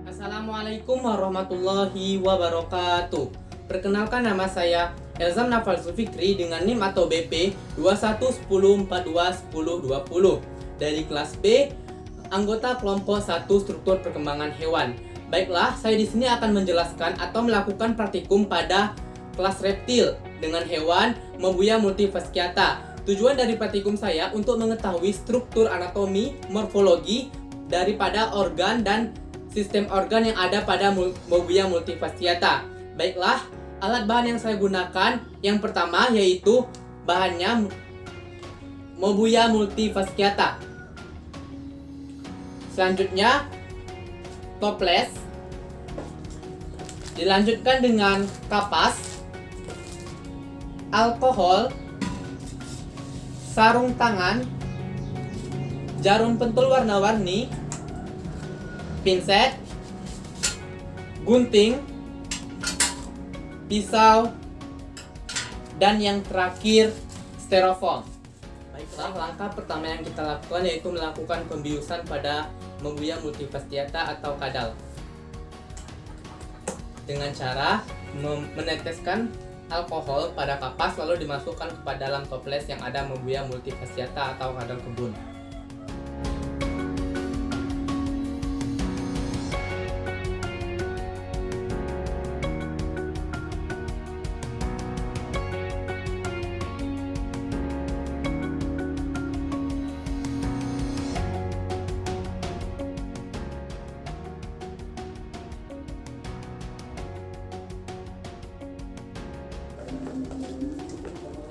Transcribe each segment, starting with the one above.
Assalamualaikum warahmatullahi wabarakatuh. Perkenalkan, nama saya Elzam Nafal Zulfikri dengan NIM atau BP 2110421020 dari kelas B, anggota kelompok 1 struktur perkembangan hewan. Baiklah, saya di sini akan menjelaskan atau melakukan praktikum pada kelas reptil dengan hewan Mobuya multifasciata. Tujuan dari praktikum saya untuk mengetahui struktur anatomi, morfologi daripada organ dan sistem organ yang ada pada Mobuya multifasciata. Baiklah, alat bahan yang saya gunakan yang pertama yaitu bahannya Mobuya multifasciata. Selanjutnya toples, dilanjutkan dengan kapas, alkohol, sarung tangan, jarum pentul warna-warni, pinset, gunting, pisau, dan yang terakhir styrofoam. Baiklah, langkah pertama yang kita lakukan yaitu melakukan pembiusan pada Mobuya multifasciata atau kadal dengan cara meneteskan alkohol pada kapas lalu dimasukkan ke dalam toples yang ada Mobuya multifasciata atau kadal kebun.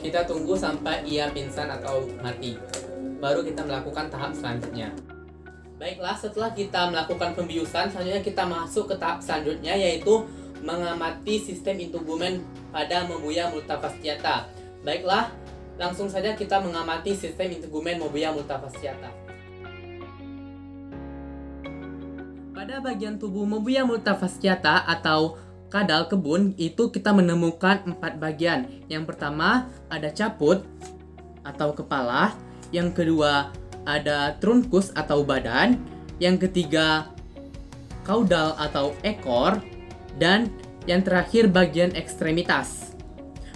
Kita tunggu sampai ia pingsan atau mati, baru kita melakukan tahap selanjutnya. Baiklah, setelah kita melakukan pembiusan, selanjutnya kita masuk ke tahap selanjutnya yaitu mengamati sistem integumen pada Mobuya multifasciata. Baiklah, langsung saja kita mengamati sistem integumen Mobuya multifasciata. Pada bagian tubuh Mobuya multifasciata atau kadal kebun itu kita menemukan 4 bagian. Yang pertama ada caput atau kepala, yang kedua ada trunkus atau badan, yang ketiga kaudal atau ekor, dan yang terakhir bagian ekstremitas.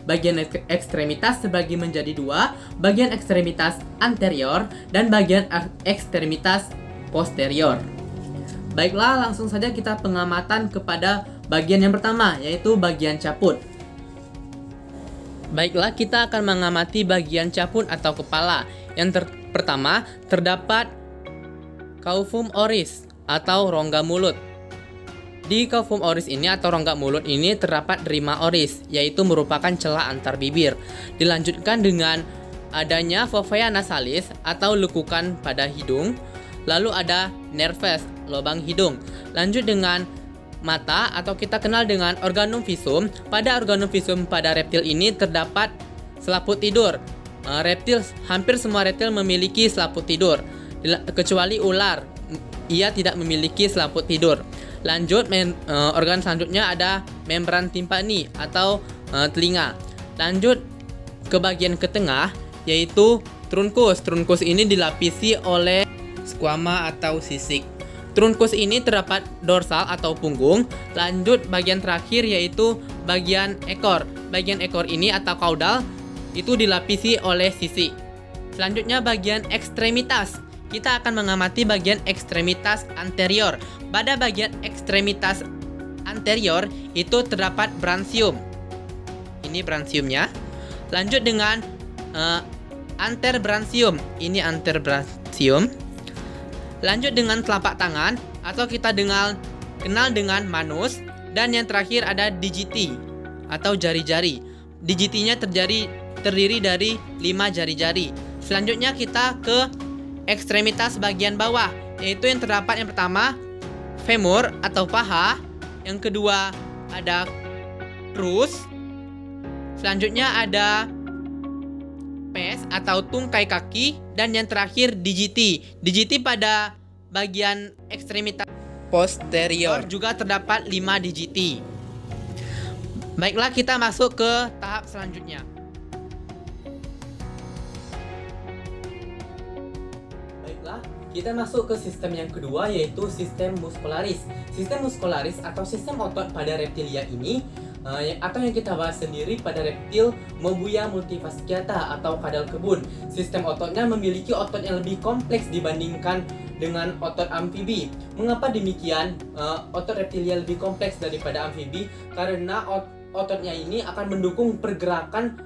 Bagian ekstremitas terbagi menjadi 2, bagian ekstremitas anterior dan bagian ekstremitas posterior. Baiklah, langsung saja kita pengamatan kepada bagian yang pertama, yaitu bagian caput. Baiklah, kita akan mengamati bagian caput atau kepala. Yang pertama, terdapat caufum oris atau rongga mulut. Di caufum oris ini atau rongga mulut ini terdapat rima oris, yaitu merupakan celah antar bibir. Dilanjutkan dengan adanya fovea nasalis atau lekukan pada hidung. Lalu ada nerves, lubang hidung. Lanjut dengan mata atau kita kenal dengan organum visum. Pada organum visum pada reptil ini terdapat selaput tidur. Hampir semua reptil memiliki selaput tidur, kecuali ular, ia tidak memiliki selaput tidur. Lanjut, organ selanjutnya ada membran timpani atau telinga. Lanjut ke bagian ke tengah yaitu trunkus. Trunkus ini dilapisi oleh squama atau sisik. Trunkus ini terdapat dorsal atau punggung. Lanjut bagian terakhir yaitu bagian ekor. Bagian ekor ini atau kaudal itu dilapisi oleh sisik. Selanjutnya bagian ekstremitas. Kita akan mengamati bagian ekstremitas anterior. Pada bagian ekstremitas anterior itu terdapat branchium. Ini branchiumnya. Lanjut dengan anterbranchium. Ini anterbranchium. Lanjut dengan telapak tangan atau kita kenal dengan manus, dan yang terakhir ada digiti atau jari-jari. Digitinya terdiri dari 5 jari-jari. Selanjutnya kita ke ekstremitas bagian bawah, yaitu yang terdapat yang pertama femur atau paha, yang kedua ada crus, selanjutnya ada pes atau tungkai kaki, dan yang terakhir digiti. Digiti pada bagian ekstremitas posterior juga terdapat 5 digiti. Baiklah, kita masuk ke tahap selanjutnya. Baiklah, Kita masuk ke sistem yang kedua, yaitu sistem muskularis. Sistem muskularis atau sistem otot pada reptilia ini atau yang kita bahas sendiri pada reptil Mobuya multifasciata atau kadal kebun. Sistem ototnya memiliki otot yang lebih kompleks dibandingkan dengan otot amfibi. Mengapa demikian? Otot reptilia lebih kompleks daripada amfibi karena ototnya ini akan mendukung pergerakan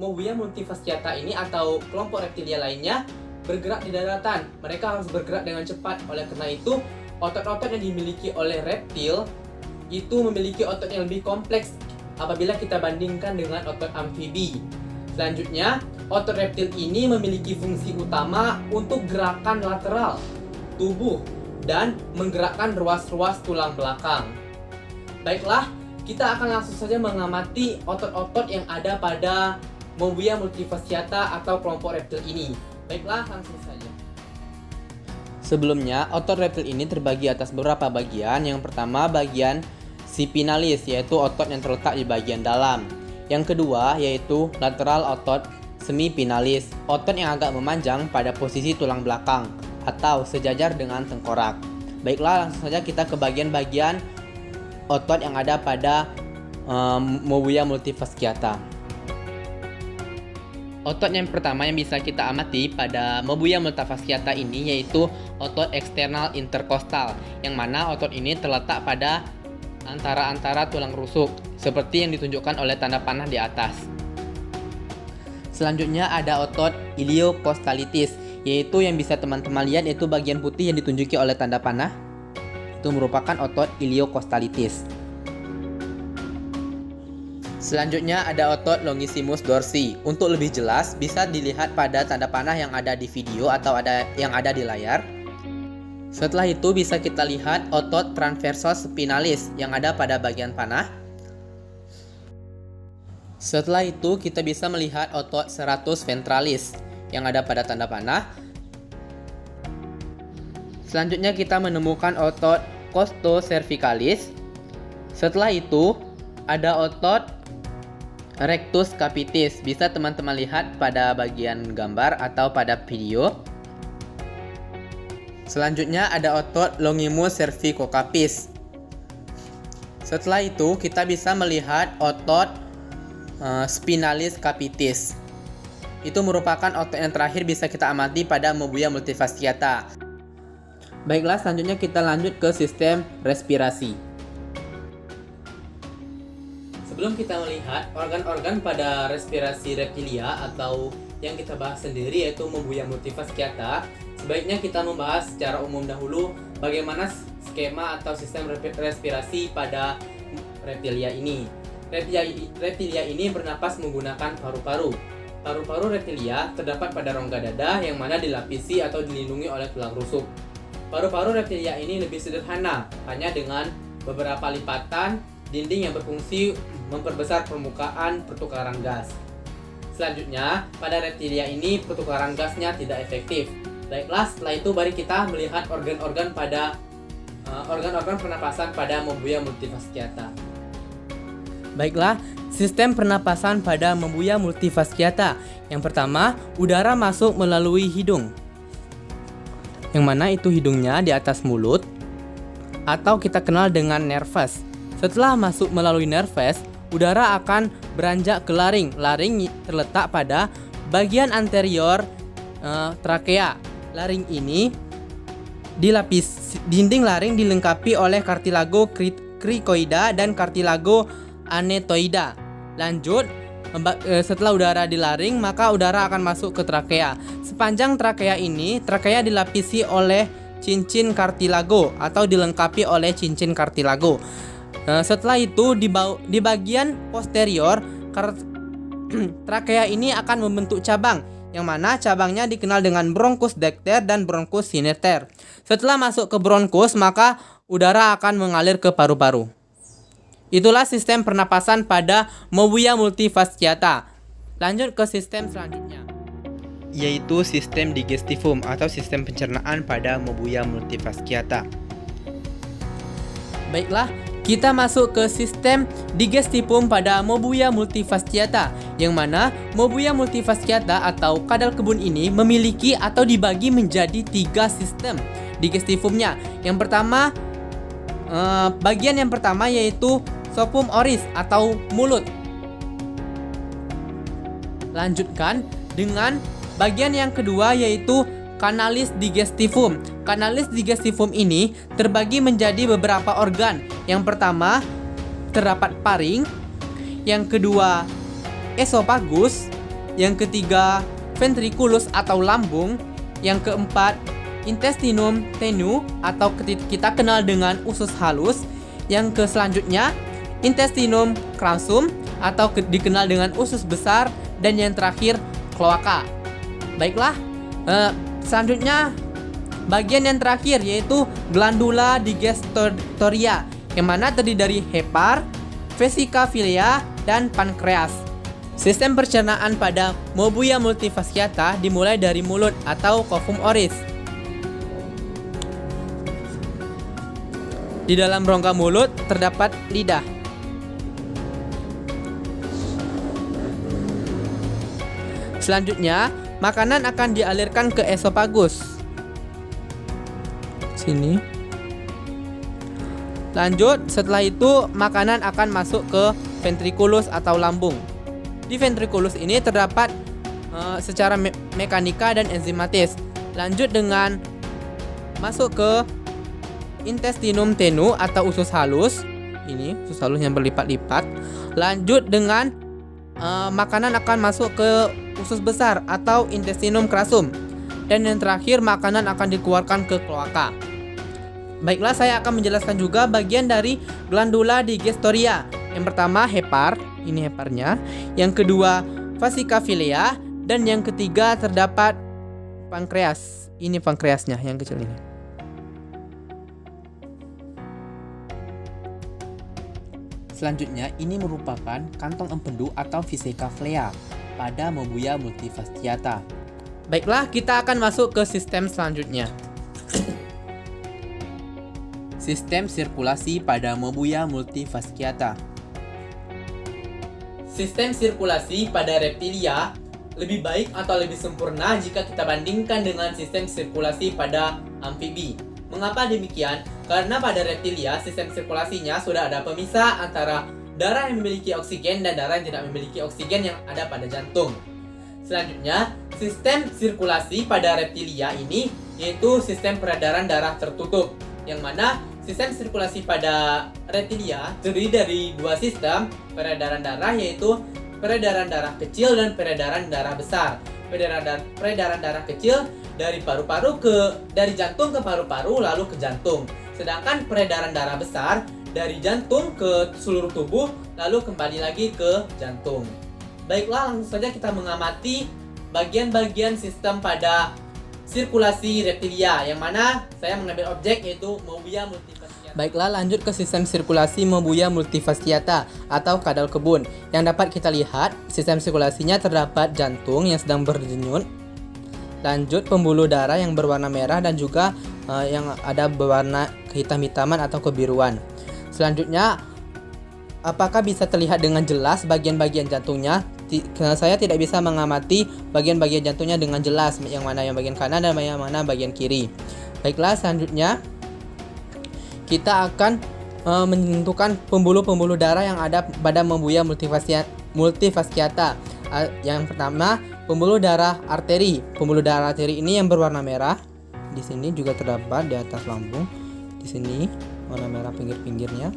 Mobuya multifasciata ini atau kelompok reptilia lainnya bergerak di daratan. Mereka harus bergerak dengan cepat. Oleh karena itu, otot-otot yang dimiliki oleh reptil itu memiliki otot yang lebih kompleks apabila kita bandingkan dengan otot amfibi. Selanjutnya, otot reptil ini memiliki fungsi utama untuk gerakan lateral tubuh dan menggerakkan ruas-ruas tulang belakang. Baiklah, kita akan langsung saja mengamati otot-otot yang ada pada Mobuya multifasciata atau kelompok reptil ini. Baiklah, langsung saja. Sebelumnya, otot reptil ini terbagi atas beberapa bagian. Yang pertama, bagian spinalis, yaitu otot yang terletak di bagian dalam. Yang kedua, yaitu lateral otot semipinalis, otot yang agak memanjang pada posisi tulang belakang atau sejajar dengan tengkorak. Baiklah, langsung saja kita ke bagian-bagian otot yang ada pada Mobuya multifasciata. Otot yang pertama yang bisa kita amati pada Mobuya multifasciata ini yaitu otot eksternal interkostal, yang mana otot ini terletak pada antara tulang rusuk seperti yang ditunjukkan oleh tanda panah di atas. Selanjutnya ada otot iliokostalitis, yaitu yang bisa teman-teman lihat yaitu bagian putih yang ditunjuki oleh tanda panah. Itu merupakan otot iliokostalitis. Selanjutnya ada otot longissimus dorsi. Untuk lebih jelas bisa dilihat pada tanda panah yang ada di video atau yang ada di layar. Setelah itu bisa kita lihat otot transversus spinalis yang ada pada bagian panah. Setelah itu kita bisa melihat otot serratus ventralis yang ada pada tanda panah. Selanjutnya kita menemukan otot costocervicalis. Setelah itu ada otot rectus capitis, bisa teman-teman lihat pada bagian gambar atau pada video. Selanjutnya ada otot longimus cervicocapis. Setelah itu kita bisa melihat otot spinalis capitis. Itu merupakan otot yang terakhir bisa kita amati pada Mobuya multifasciata. Baiklah, selanjutnya kita lanjut ke sistem respirasi. Sebelum kita melihat organ-organ pada respirasi reptilia atau yang kita bahas sendiri yaitu Mobuya multifasciata, sebaiknya kita membahas secara umum dahulu bagaimana skema atau sistem respirasi pada reptilia ini. Reptilia ini bernapas menggunakan paru-paru. Paru-paru reptilia terdapat pada rongga dada yang mana dilapisi atau dilindungi oleh tulang rusuk. Paru-paru reptilia ini lebih sederhana, hanya dengan beberapa lipatan dinding yang berfungsi memperbesar permukaan pertukaran gas. Selanjutnya, pada reptilia ini pertukaran gasnya tidak efektif. Baiklah, setelah itu mari kita melihat organ-organ pernapasan pada Mobuya multifasciata. Baiklah, sistem pernapasan pada Mobuya multifasciata. Yang pertama, udara masuk melalui hidung. Yang mana itu hidungnya di atas mulut atau kita kenal dengan nervus. Setelah masuk melalui nervus, udara akan beranjak ke laring. Laring terletak pada bagian anterior trakea. Laring ini dinding laring dilengkapi oleh kartilago cricoida dan kartilago anetoida. Lanjut, setelah udara di laring, maka udara akan masuk ke trakea. Sepanjang trakea ini, trakea dilapisi oleh cincin kartilago atau dilengkapi oleh cincin kartilago. Setelah itu di bagian posterior trakea ini akan membentuk cabang, yang mana cabangnya dikenal dengan bronkus dekter dan bronkus sineter. Setelah masuk ke bronkus, maka udara akan mengalir ke paru-paru. Itulah sistem pernapasan pada Mobuya multifasciata. Lanjut ke sistem selanjutnya, yaitu sistem digestivum atau sistem pencernaan pada Mobuya multifasciata. Baiklah, kita masuk ke sistem digestivum pada Mobuya multifasciata, yang mana Mobuya multifasciata atau kadal kebun ini memiliki atau dibagi menjadi 3 sistem digestivumnya. Yang pertama, bagian yang pertama yaitu sopum oris atau mulut. Lanjutkan dengan bagian yang kedua yaitu Canalis digestivum. Canalis digestivum ini terbagi menjadi beberapa organ. Yang pertama terdapat paring, yang kedua esofagus, yang ketiga ventriculus atau lambung, yang keempat intestinum tenue atau kita kenal dengan usus halus, yang selanjutnya intestinum crassum atau dikenal dengan usus besar, dan yang terakhir kloaka. Baiklah, selanjutnya bagian yang terakhir yaitu glandula digestatoria, yang mana terdiri dari hepar, vesica vilea, dan pankreas. Sistem pencernaan pada Mobuya multifasciata dimulai dari mulut atau covum oris. Di dalam rongga mulut terdapat lidah. Selanjutnya, makanan akan dialirkan ke esofagus. Sini. Lanjut, setelah itu makanan akan masuk ke ventriculus atau lambung. Di ventriculus ini terdapat secara mekanika dan enzimatis. Lanjut dengan masuk ke intestinum tenue atau usus halus. Ini usus halus yang berlipat-lipat. Lanjut dengan makanan akan masuk ke usus besar atau intestinum crassum, dan yang terakhir makanan akan dikeluarkan ke kloaka. Baiklah, saya akan menjelaskan juga bagian dari glandula digestatoria. Yang pertama hepar, ini heparnya. Yang kedua vesica vilea, dan yang ketiga terdapat pankreas. Ini pankreasnya yang kecil ini. Selanjutnya, ini merupakan kantong empedu atau vesica vilea pada Mobuya multifasciata. Baiklah, kita akan masuk ke sistem selanjutnya. Sistem sirkulasi pada Mobuya multifasciata. Sistem sirkulasi pada reptilia lebih baik atau lebih sempurna jika kita bandingkan dengan sistem sirkulasi pada amfibi. Mengapa demikian? Karena pada reptilia sistem sirkulasinya sudah ada pemisah antara darah yang memiliki oksigen dan darah yang tidak memiliki oksigen yang ada pada jantung. Selanjutnya, sistem sirkulasi pada reptilia ini yaitu sistem peredaran darah tertutup, yang mana sistem sirkulasi pada reptilia terdiri dari 2 sistem peredaran darah, yaitu peredaran darah kecil dan peredaran darah besar. Peredaran darah kecil dari dari jantung ke paru-paru lalu ke jantung. Sedangkan peredaran darah besar dari jantung ke seluruh tubuh lalu kembali lagi ke jantung. Baiklah, langsung saja kita mengamati bagian-bagian sistem pada sirkulasi reptilia, yang mana saya mengambil objek yaitu Mobuya multifasciata. Baiklah, lanjut ke sistem sirkulasi Mobuya multifasciata atau kadal kebun. Yang dapat kita lihat, sistem sirkulasinya terdapat jantung yang sedang berdenyut. Lanjut, pembuluh darah yang berwarna merah dan juga yang ada berwarna kehitam-hitaman atau kebiruan. Selanjutnya, apakah bisa terlihat dengan jelas bagian-bagian jantungnya? Saya tidak bisa mengamati bagian-bagian jantungnya dengan jelas, yang mana yang bagian kanan dan yang mana bagian kiri. Baiklah, selanjutnya kita akan menentukan pembuluh-pembuluh darah yang ada pada Mobuya multifasciata. Yang pertama, pembuluh darah arteri. Pembuluh darah arteri ini yang berwarna merah. Di sini juga terdapat di atas lambung. Di sini warna merah pinggir-pinggirnya.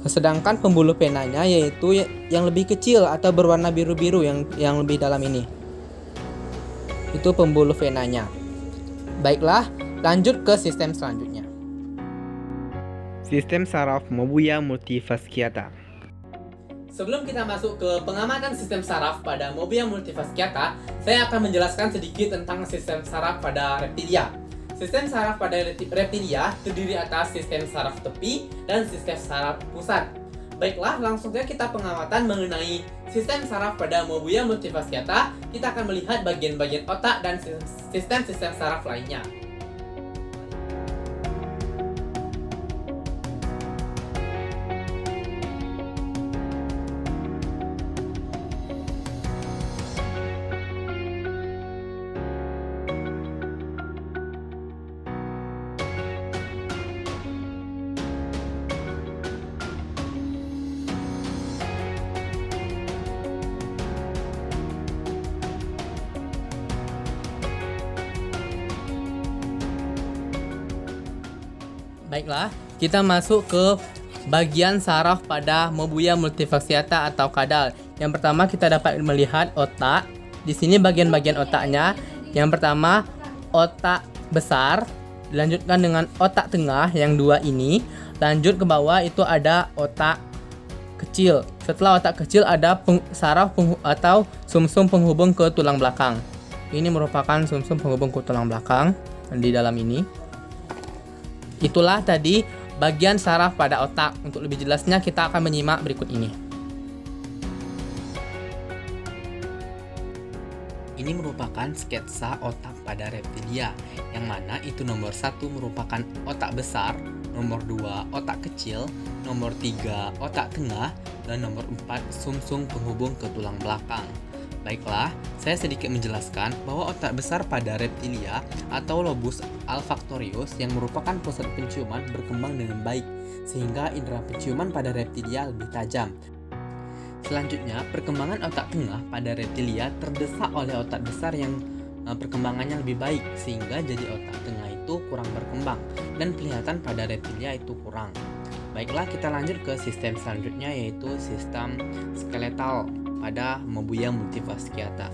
Sedangkan pembuluh venanya yaitu yang lebih kecil atau berwarna biru-biru yang lebih dalam ini. Itu pembuluh venanya. Baiklah, lanjut ke sistem selanjutnya. Sistem saraf Mobuya multifasciata. Sebelum kita masuk ke pengamatan sistem saraf pada Mobuya multifasciata, saya akan menjelaskan sedikit tentang sistem saraf pada reptilia. Sistem saraf pada reptilia terdiri atas sistem saraf tepi dan sistem saraf pusat. Baiklah, langsung saja kita pengamatan mengenai sistem saraf pada Mobuya multifasciata. Kita akan melihat bagian-bagian otak dan sistem-sistem saraf lainnya. Baiklah, kita masuk ke bagian saraf pada Mobuya multifasciata atau kadal. Yang pertama kita dapat melihat otak. Di sini bagian-bagian otaknya. Yang pertama otak besar, dilanjutkan dengan otak tengah yang dua ini. Lanjut ke bawah itu ada otak kecil. Setelah otak kecil ada saraf atau sumsum penghubung ke tulang belakang. Ini merupakan sumsum penghubung ke tulang belakang di dalam ini. Itulah tadi bagian saraf pada otak. Untuk lebih jelasnya kita akan menyimak berikut ini. Ini merupakan sketsa otak pada reptilia, yang mana itu nomor 1 merupakan otak besar, nomor 2 otak kecil, nomor 3 otak tengah, dan nomor 4 sumsum penghubung ke tulang belakang. Baiklah, saya sedikit menjelaskan bahwa otak besar pada reptilia atau lobus olfactorius yang merupakan pusat penciuman berkembang dengan baik, sehingga indera penciuman pada reptilia lebih tajam. Selanjutnya, perkembangan otak tengah pada reptilia terdesak oleh otak besar yang perkembangannya lebih baik, sehingga jadi otak tengah itu kurang berkembang dan kelihatan pada reptilia itu kurang. Baiklah, kita lanjut ke sistem selanjutnya, yaitu sistem skeletal pada Mobuya multifasciata.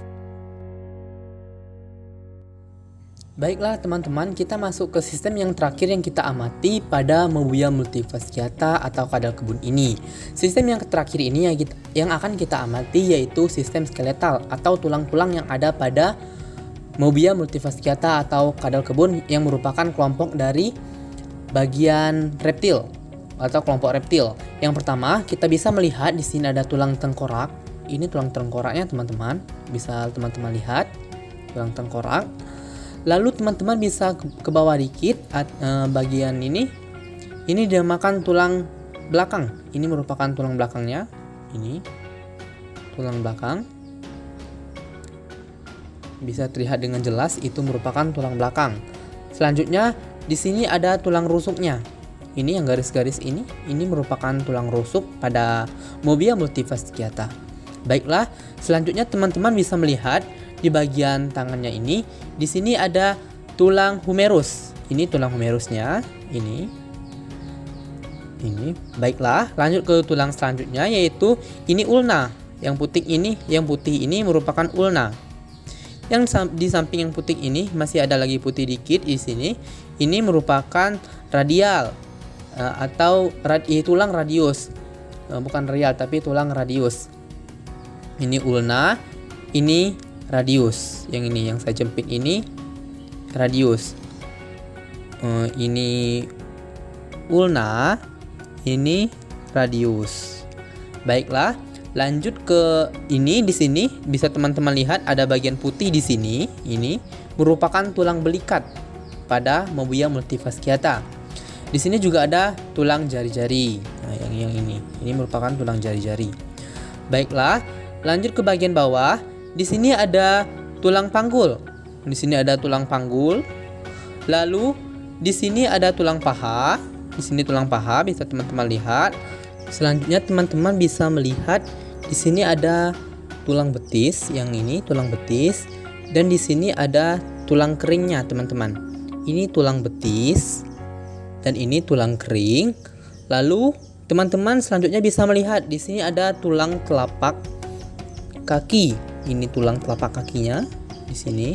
Baiklah teman-teman, kita masuk ke sistem yang terakhir yang kita amati pada Mobuya multifasciata atau kadal kebun ini. Sistem yang terakhir ini yang akan kita amati yaitu sistem skeletal atau tulang-tulang yang ada pada Mobuya multifasciata atau kadal kebun yang merupakan kelompok dari bagian reptil atau kelompok reptil. Yang pertama, kita bisa melihat di sini ada tulang tengkorak. Ini tulang tengkoraknya teman-teman, bisa teman-teman lihat tulang tengkorak. Lalu teman-teman bisa ke bawah dikit bagian ini dinamakan tulang belakang. Ini merupakan tulang belakangnya. Ini tulang belakang, bisa terlihat dengan jelas itu merupakan tulang belakang. Selanjutnya di sini ada tulang rusuknya. Ini yang garis-garis ini merupakan tulang rusuk pada Mobuya multifasciata. Baiklah, selanjutnya teman-teman bisa melihat di bagian tangannya ini, di sini ada tulang humerus. Ini tulang humerusnya, ini. Baiklah, lanjut ke tulang selanjutnya yaitu ini ulna. Yang putih ini merupakan ulna. Yang di samping yang putih ini masih ada lagi putih dikit di sini. Ini merupakan radial atau tulang radius. Bukan radial tapi tulang radius. Ini ulna, ini radius. Yang ini yang saya jepit ini radius. Ini ulna, ini radius. Baiklah, lanjut ke ini. Di sini bisa teman-teman lihat ada bagian putih di sini. Ini merupakan tulang belikat pada Mobuya multifasciata. Di sini juga ada tulang jari-jari. Nah, yang ini merupakan tulang jari-jari. Baiklah, lanjut ke bagian bawah. Di sini ada tulang panggul. Di sini ada tulang panggul. Lalu di sini ada tulang paha. Di sini tulang paha bisa teman-teman lihat. Selanjutnya teman-teman bisa melihat di sini ada tulang betis. Yang ini tulang betis. Dan di sini ada tulang keringnya, teman-teman. Ini tulang betis. Dan ini tulang kering. Lalu teman-teman selanjutnya bisa melihat di sini ada tulang telapak kaki. Ini tulang telapak kakinya di sini.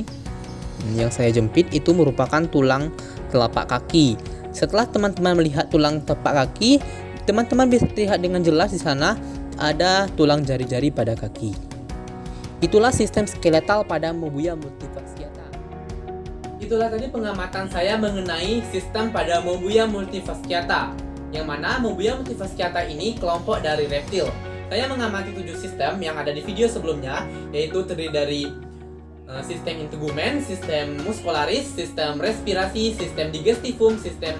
Yang saya jepit itu merupakan tulang telapak kaki. Setelah teman-teman melihat tulang telapak kaki, teman-teman bisa lihat dengan jelas di sana ada tulang jari-jari pada kaki. Itulah sistem skeletal pada Mobuya multifasciata. Itulah tadi pengamatan saya mengenai sistem pada Mobuya multifasciata, yang mana Mobuya multifasciata ini kelompok dari reptil. Saya mengamati 7 sistem yang ada di video sebelumnya, yaitu terdiri dari sistem integumen, sistem muscularis, sistem respirasi, sistem digestivum, sistem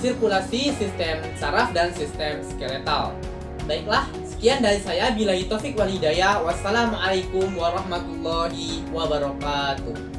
sirkulasi, sistem saraf, dan sistem skeletal. Baiklah, sekian dari saya. Billahi taufik wal hidayah. Wassalamualaikum warahmatullahi wabarakatuh.